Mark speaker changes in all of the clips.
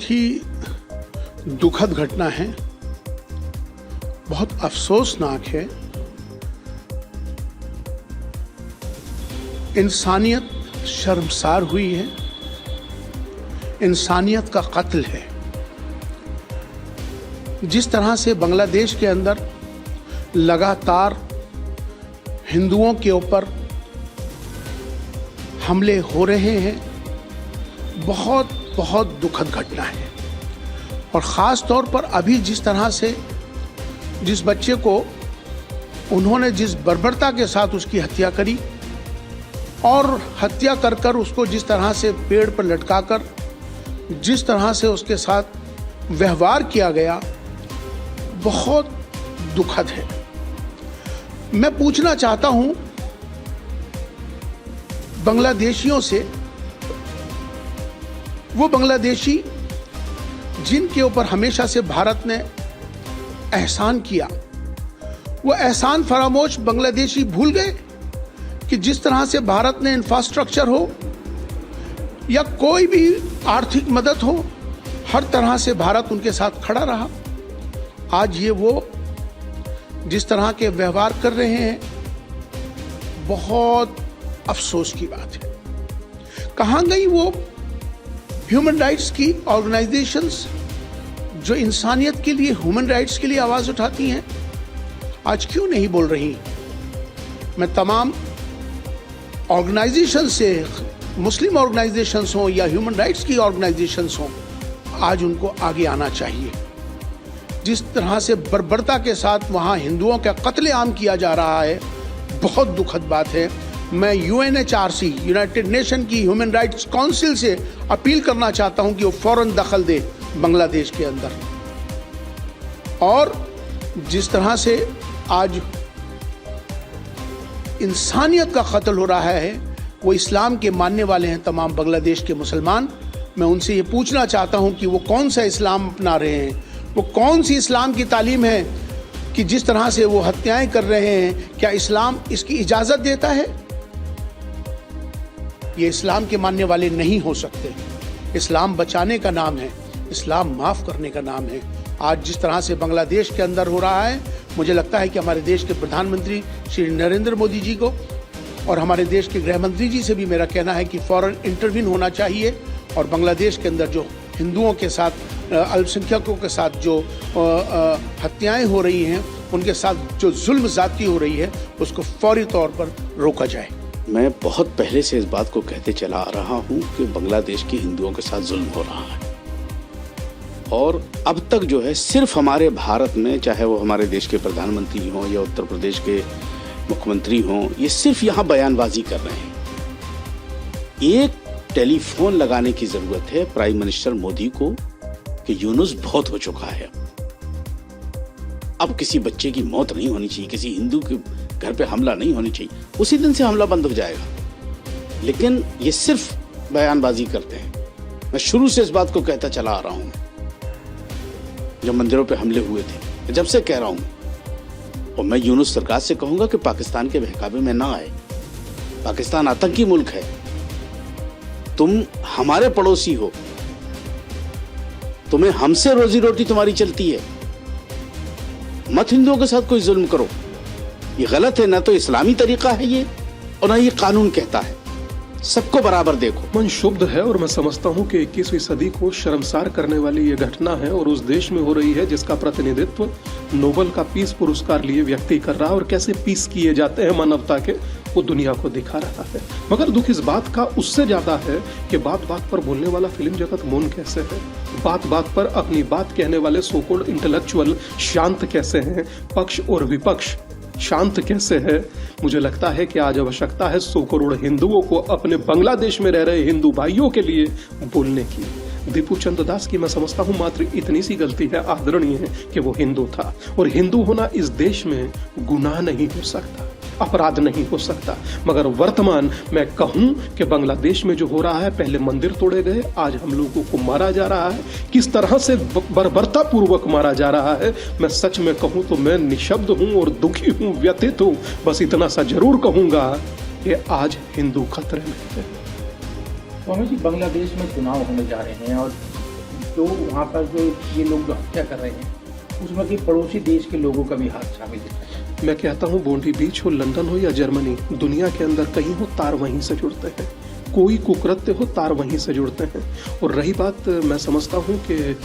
Speaker 1: बहुत ही दुखद घटना है, बहुत अफसोसनाक है। इंसानियत शर्मसार हुई है, इंसानियत का कत्ल है। जिस तरह से बांग्लादेश के अंदर लगातार हिंदुओं के ऊपर हमले हो रहे हैं, बहुत बहुत दुखद घटना है। और ख़ास तौर पर अभी जिस तरह से जिस बच्चे को उन्होंने जिस बर्बरता के साथ उसकी हत्या करी और हत्या कर कर उसको जिस तरह से पेड़ पर लटकाकर जिस तरह से उसके साथ व्यवहार किया गया, बहुत दुखद है। मैं पूछना चाहता हूं बांग्लादेशियों से, वो बांग्लादेशी जिनके ऊपर हमेशा से भारत ने एहसान किया, वो एहसान फरामोश बांग्लादेशी भूल गए कि जिस तरह से भारत ने इंफ्रास्ट्रक्चर हो या कोई भी आर्थिक मदद हो, हर तरह से भारत उनके साथ खड़ा रहा। आज ये वो जिस तरह के व्यवहार कर रहे हैं, बहुत अफसोस की बात है। कहाँ गई वो ह्यूमन राइट्स की ऑर्गेनाइजेशंस जो इंसानियत के लिए, ह्यूमन राइट्स के लिए आवाज उठाती हैं? आज क्यों नहीं बोल रही? मैं तमाम ऑर्गेनाइजेशन से, मुस्लिम ऑर्गेनाइजेशंस हों या ह्यूमन राइट्स की ऑर्गेनाइजेशंस हों, आज उनको आगे आना चाहिए। जिस तरह से बर्बरता के साथ वहाँ हिंदुओं का कत्लेआम किया जा रहा है, बहुत दुखद बात है। मैं UNHRC, यूनाइटेड नेशन की ह्यूमन राइट्स काउंसिल से अपील करना चाहता हूं कि वो फौरन दखल दे बांग्लादेश के अंदर। और जिस तरह से आज इंसानियत का कत्ल हो रहा है, वो इस्लाम के मानने वाले हैं तमाम बांग्लादेश के मुसलमान। मैं उनसे ये पूछना चाहता हूं कि वो कौन सा इस्लाम अपना रहे हैं, वो कौन सी इस्लाम की तालीम है कि जिस तरह से वो हत्याएं कर रहे हैं? क्या इस्लाम इसकी इजाज़त देता है? ये इस्लाम के मानने वाले नहीं हो सकते। इस्लाम बचाने का नाम है, इस्लाम माफ़ करने का नाम है। आज जिस तरह से बांग्लादेश के अंदर हो रहा है, मुझे लगता है कि हमारे देश के प्रधानमंत्री श्री नरेंद्र मोदी जी को और हमारे देश के गृह मंत्री जी से भी मेरा कहना है कि फ़ौरन इंटरवीन होना चाहिए और बांग्लादेश के अंदर जो हिंदुओं के साथ, अल्पसंख्यकों के साथ जो हत्याएं हो रही हैं, उनके साथ जो जुल्म ज़्यादती हो रही है, उसको फौरी तौर पर रोका जाए।
Speaker 2: मैं बहुत पहले से इस बात को कहते चला आ रहा हूं कि बांग्लादेश के हिंदुओं के साथ जुल्म हो रहा है। और अब तक जो है सिर्फ हमारे भारत में, चाहे वो हमारे देश के प्रधानमंत्री हों या उत्तर प्रदेश के मुख्यमंत्री हों, ये सिर्फ यहाँ बयानबाजी कर रहे हैं। एक टेलीफोन लगाने की जरूरत है प्राइम मिनिस्टर मोदी को कि यूनुस बहुत हो चुका है, अब किसी बच्चे की मौत नहीं होनी चाहिए, किसी हिंदू के घर पे हमला नहीं होनी चाहिए। उसी दिन से हमला बंद हो जाएगा। लेकिन ये सिर्फ बयानबाजी करते हैं। मैं शुरू से इस बात को कहता चला आ रहा हूं, जब मंदिरों पे हमले हुए थे, जब से कह रहा हूं। और मैं यूनुस सरकार से कहूंगा कि पाकिस्तान के बहकावे में ना आए। पाकिस्तान आतंकी मुल्क है, तुम हमारे पड़ोसी हो, तुम्हें हमसे रोजी रोटी तुम्हारी चलती है, मत हिंदुओं के साथ कोई जुल्म करो। ये गलत है, ना तो इस्लामी तरीका है ये, और ना ये कानून कहता है। सबको बराबर देखो।
Speaker 3: मन शुद्ध है और मैं समझता हूँ कि 21वीं सदी को शर्मसार करने वाली ये घटना है और उस देश में हो रही है जिसका प्रतिनिधित्व नोबेल का पीस पुरस्कार लिए व्यक्ति कर रहा है। और कैसे पीस किए जाते हैं मानवता के, वो दुनिया को दिखा रहा है। मगर दुख इस बात का उससे ज्यादा है कि बात बात पर बोलने वाला फिल्म जगत मौन कैसे है, बात बात पर अपनी बात कहने वाले सोकोल्ड इंटेलेक्चुअल शांत कैसे हैं, पक्ष और विपक्ष शांत कैसे है। मुझे लगता है कि आज आवश्यकता है 100 करोड़ हिंदुओं को अपने बांग्लादेश में रह रहे हिंदू भाइयों के लिए बोलने की। दीपू चंद्र दास की मैं समझता हूँ मात्र इतनी सी गलती है, आदरणीय है, कि वो हिंदू था। और हिंदू होना इस देश में गुनाह नहीं हो सकता, अपराध नहीं हो सकता। मगर वर्तमान मैं कहूं कि बांग्लादेश में जो हो रहा है, पहले मंदिर तोड़े गए, आज हम लोगों को मारा जा रहा है, किस तरह से बर्बरता पूर्वक मारा जा रहा है। मैं सच में कहूं तो मैं निशब्द हूं और दुखी हूं, व्यथित हूं। बस इतना सा जरूर कहूंगा कि आज हिंदू खतरे में है।
Speaker 4: स्वामी जी, बांग्लादेश में चुनाव होने जा रहे हैं और जो वहाँ पर जो ये लोग जो हत्या कर रहे हैं उसमें कि पड़ोसी देश के लोगों का भी हाथ शामिल है।
Speaker 3: मैं कहता हूँ बोंडी बीच हो, लंदन हो या जर्मनी, दुनिया के अंदर कहीं हो, तार वहीं से जुड़ते हैं। कोई कुकृत्य हो, तार वहीं से जुड़ते हैं। और रही बात, मैं समझता हूँ कि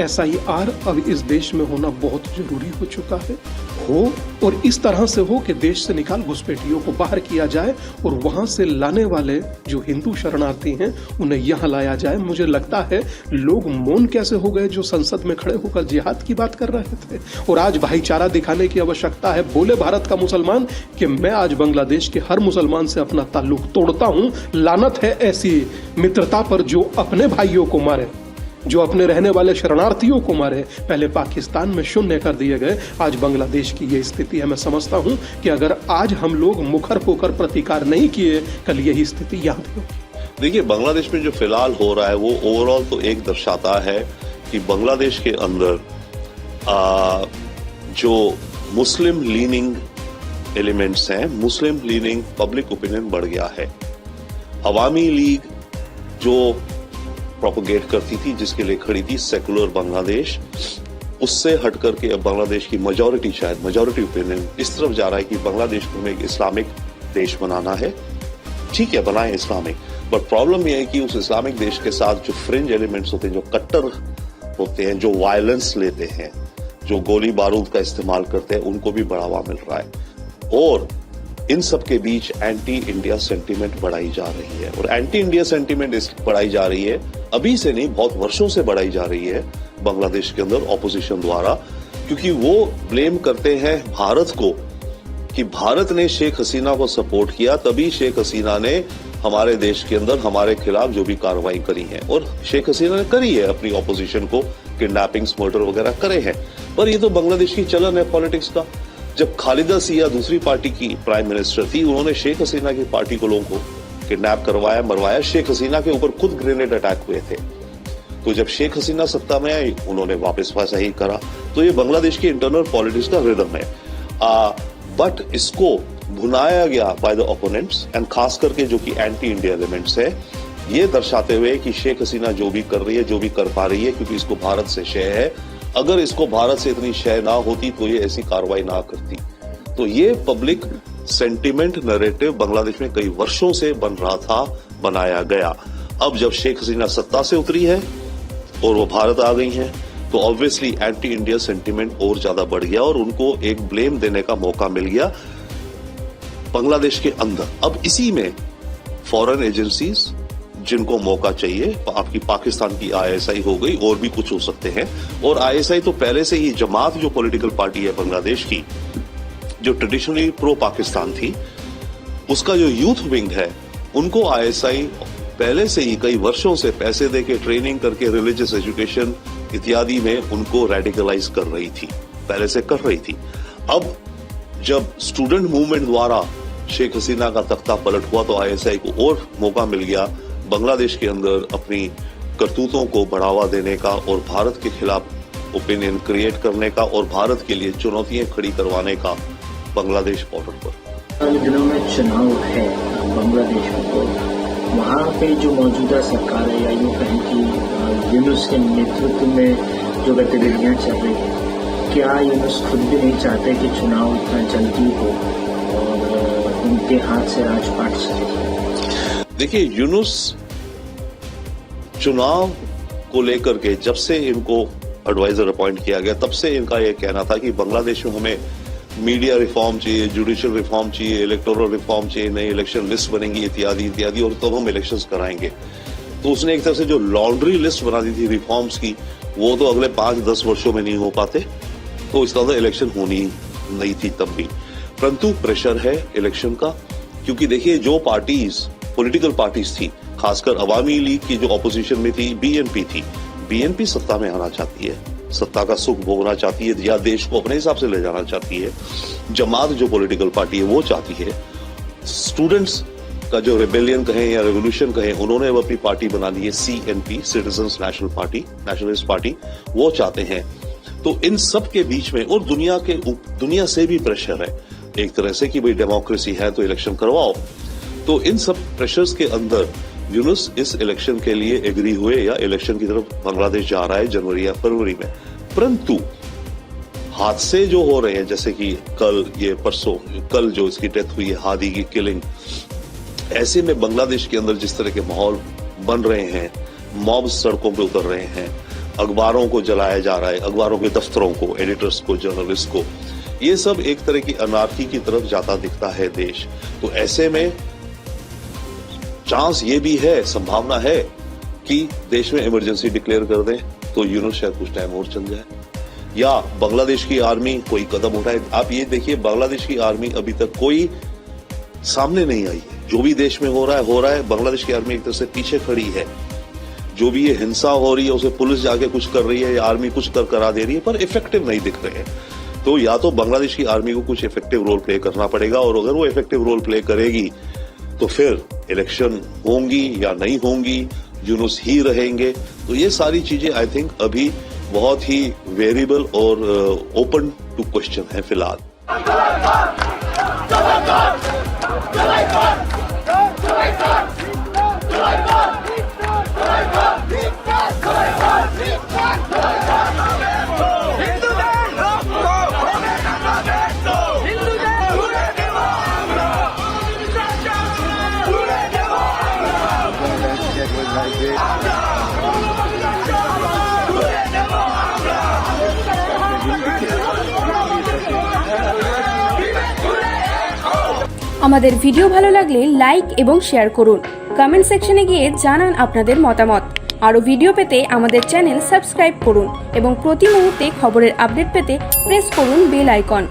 Speaker 3: SIR अब इस देश में होना बहुत जरूरी हो चुका है। हो और इस तरह से हो कि देश से निकाल घुसपैठियों को बाहर किया जाए और वहां से लाने वाले जो हिंदू शरणार्थी हैं उन्हें यहाँ लाया जाए। मुझे लगता है लोग मौन कैसे हो गए जो संसद में खड़े होकर जिहाद की बात कर रहे थे। और आज भाईचारा दिखाने की आवश्यकता है। बोले भारत का मुसलमान कि मैं आज बांग्लादेश के हर मुसलमान से अपना ताल्लुक तोड़ता हूं। लानत है ऐसी मित्रता पर जो अपने भाइयों को मारे, जो अपने रहने वाले शरणार्थियों को मारे। पहले पाकिस्तान में शून्य कर दिए गए, आज बांग्लादेश की ये स्थिति है। मैं समझता हूं कि अगर आज हम लोग मुखर होकर प्रतिकार नहीं किए, कल यही स्थिति यहाँ भी होगी।
Speaker 5: देखिए, बांग्लादेश में जो फिलहाल हो रहा है वो ओवरऑल तो एक दर्शाता है कि बांग्लादेश के अंदर जो मुस्लिम लीनिंग एलिमेंट्स हैं, मुस्लिम लीनिंग पब्लिक ओपिनियन बढ़ गया है। अवामी लीग जो प्रोपोगेट करती थी, जिसके लिए खड़ी थी सेकुलर बांग्लादेश, उससे हट करके अब बांग्लादेश की मेजॉरिटी, शायद मेजॉरिटी ओपिनियन इस तरफ जा रहा है कि बांग्लादेश को एक इस्लामिक देश बनाना है। ठीक है, बनाए इस्लामिक, बट प्रॉब्लम यह है कि उस इस्लामिक देश के साथ जो फ्रिंज एलिमेंट्स होते हैं, जो कट्टर होते हैं, जो वायलेंस लेते हैं, जो गोली बारूद का इस्तेमाल करते हैं, उनको भी बढ़ावा मिल रहा है। और इन सब के बीच एंटी इंडिया सेंटीमेंट बढ़ाई जा रही है। और एंटी इंडिया सेंटीमेंट बढ़ाई जा रही है, अभी से नहीं, बहुत वर्षों से बढ़ाई जा रही है बांग्लादेश के अंदर ऑपोजिशन द्वारा, क्योंकि वो ब्लेम करते हैं भारत को कि भारत ने शेख हसीना को सपोर्ट किया, तभी शेख हसीना ने हमारे देश के अंदर हमारे खिलाफ जो भी कार्रवाई करी है। और शेख हसीना ने करी है, अपनी ऑपोजिशन को किडनैपिंग्स, मर्डर वगैरह करे हैं। पर ये तो बांग्लादेश की चलन है पॉलिटिक्स का। जब खालिदा जिया दूसरी पार्टी की प्राइम मिनिस्टर थी, उन्होंने शेख हसीना की पार्टी को लोगों को किडनैप करवाया, मरवाया। शेख हसीना के ऊपर खुद ग्रेनेड अटैक हुए थे। तो जब शेख हसीना सत्ता में आई, उन्होंने वापस वैसा ही करा। तो ये बांग्लादेश की इंटरनल पॉलिटिक्स का रिदम है। बट इसको भुनाया गया बाय द ओपोनेंट्स, एंड खास करके जो कि एंटी इंडिया एलिमेंट्स है, ये दर्शाते हुए कि शेख हसीना जो भी कर रही है, जो भी कर पा रही है, क्योंकि इसको भारत से शय है। अगर इसको भारत से इतनी शय ना होती तो ये ऐसी कार्रवाई ना करती। तो ये पब्लिक सेंटिमेंट नैरेटिव बांग्लादेश में कई वर्षों से बन रहा था, बनाया गया। अब जब शेख हसीना सत्ता से उतरी है और वो भारत आ गई हैं, तो ऑब्वियसली एंटी इंडिया सेंटिमेंट और ज्यादा बढ़ गया और उनको एक ब्लेम देने का मौका मिल गया बांग्लादेश के अंदर। अब इसी में फॉरेन एजेंसीज जिनको मौका चाहिए, आपकी पाकिस्तान की ISI हो गई, और भी कुछ हो सकते हैं। और ISI तो पहले से ही, जमात जो पॉलिटिकल पार्टी है बांग्लादेश की, जो ट्रेडिशनली प्रो पाकिस्तान थी, उसका जो यूथ विंग है, उनको ISI पहले से ही कई वर्षों से पैसे देके ट्रेनिंग करके रिलीजियस एजुकेशन इत्यादि में उनको रेडिकलाइज कर रही थी, पहले से कर रही थी। अब जब स्टूडेंट मूवमेंट द्वारा शेख हसीना का तख्ता पलट हुआ, तो ISI को और मौका मिल गया बांग्लादेश के अंदर अपनी करतूतों को बढ़ावा देने का और भारत के खिलाफ ओपिनियन क्रिएट करने का और भारत के लिए चुनौतियां खड़ी करवाने का बांग्लादेश बॉर्डर पर।
Speaker 6: अगले दिनों में चुनाव है बांग्लादेश में, तो वहाँ पे जो मौजूदा सरकार है, या यूँ कहें कि यूनुस के नेतृत्व में जो गतिविधियाँ चल रही है, क्या यूनुस खुद भी नहीं चाहते कि चुनाव इतना जल्दी हो और उनके हाथ से राजपाट चले?
Speaker 5: देखिए, यूनुस चुनाव को लेकर के जब से इनको एडवाइजर अपॉइंट किया गया, तब से इनका यह कहना था कि बांग्लादेश में हमें मीडिया रिफॉर्म चाहिए, जुडिशियल रिफॉर्म चाहिए, इलेक्टोरल रिफॉर्म चाहिए, नई इलेक्शन लिस्ट बनेंगी इत्यादि इत्यादि, और तब हम इलेक्शंस कराएंगे। तो उसने एक तरह से जो लॉन्ड्री लिस्ट बना दी थी रिफॉर्म्स की, वो तो अगले 5-10 वर्षों में नहीं हो पाते, तो इस तरह से इलेक्शन होनी नहीं थी तब भी। परंतु प्रेशर है इलेक्शन का, क्योंकि देखिए जो पार्टीज, पॉलिटिकल पार्टीज थी, खासकर अवामी लीग की जो ऑपोजिशन में थी, BNP थी, BNP सत्ता में आना चाहती है, सत्ता का सुख भोगना चाहती है, या देश को अपने हिसाब से ले जाना चाहती है। जमात जो पॉलिटिकल पार्टी है वो चाहती है। स्टूडेंट्स का जो रिबेलियन कहें या रेवोल्यूशन कहें, उन्होंने अब अपनी पार्टी बना ली है, CNP, citizens national party, nationalist party, वो चाहते हैं। तो इन सब के बीच में, और दुनिया से भी प्रेशर है एक तरह से कि भाई डेमोक्रेसी है तो इलेक्शन करवाओ। तो इन सब प्रेशर्स के अंदर यूनुस इस इलेक्शन के लिए एग्री हुए या इलेक्शन की तरफ बांग्लादेश जा रहा है जनवरी या फरवरी में, परंतु हादसे जो हो रहे हैं जैसे कि कल जो इसकी डेथ हुई है, हादी की किलिंग, ऐसे में बांग्लादेश के अंदर जिस तरह के माहौल बन रहे हैं, मॉब सड़कों पे उतर रहे हैं, अखबारों को जलाया जा रहा है, अखबारों के दफ्तरों को, एडिटर्स को, जर्नलिस्ट को, ये सब एक तरह की अनार्की की तरफ जाता दिखता है देश। तो ऐसे में चांस ये भी है, संभावना है कि देश में इमरजेंसी डिक्लेयर कर दें तो यूनुस शायद कुछ टाइम और चल जाए, या बांग्लादेश की आर्मी कोई कदम उठाए। आप ये देखिए, बांग्लादेश की आर्मी अभी तक कोई सामने नहीं आई है। जो भी देश में हो रहा है, बांग्लादेश की आर्मी एक तरह से पीछे खड़ी है। जो भी ये हिंसा हो रही है उसे पुलिस जाके कुछ कर रही है या आर्मी कुछ करा दे रही है, पर इफेक्टिव नहीं दिख रहे हैं। तो या तो बांग्लादेश की आर्मी को कुछ इफेक्टिव रोल प्ले करना पड़ेगा, और अगर वो इफेक्टिव रोल प्ले करेगी तो फिर इलेक्शन होंगी या नहीं होंगी, यूनुस ही रहेंगे। तो ये सारी चीजें आई थिंक अभी बहुत ही वेरिएबल और ओपन टू क्वेश्चन है फिलहाल।
Speaker 7: আমাদের ভিডিও ভালো লাগলে লাইক এবং শেয়ার করুন। কমেন্ট সেকশনে গিয়ে জানান আপনাদের মতামত। আরও ভিডিও পেতে আমাদের চ্যানেল সাবস্ক্রাইব করুন এবং প্রতি মুহূর্তে খবরের আপডেট পেতে প্রেস করুন বেল আইকন।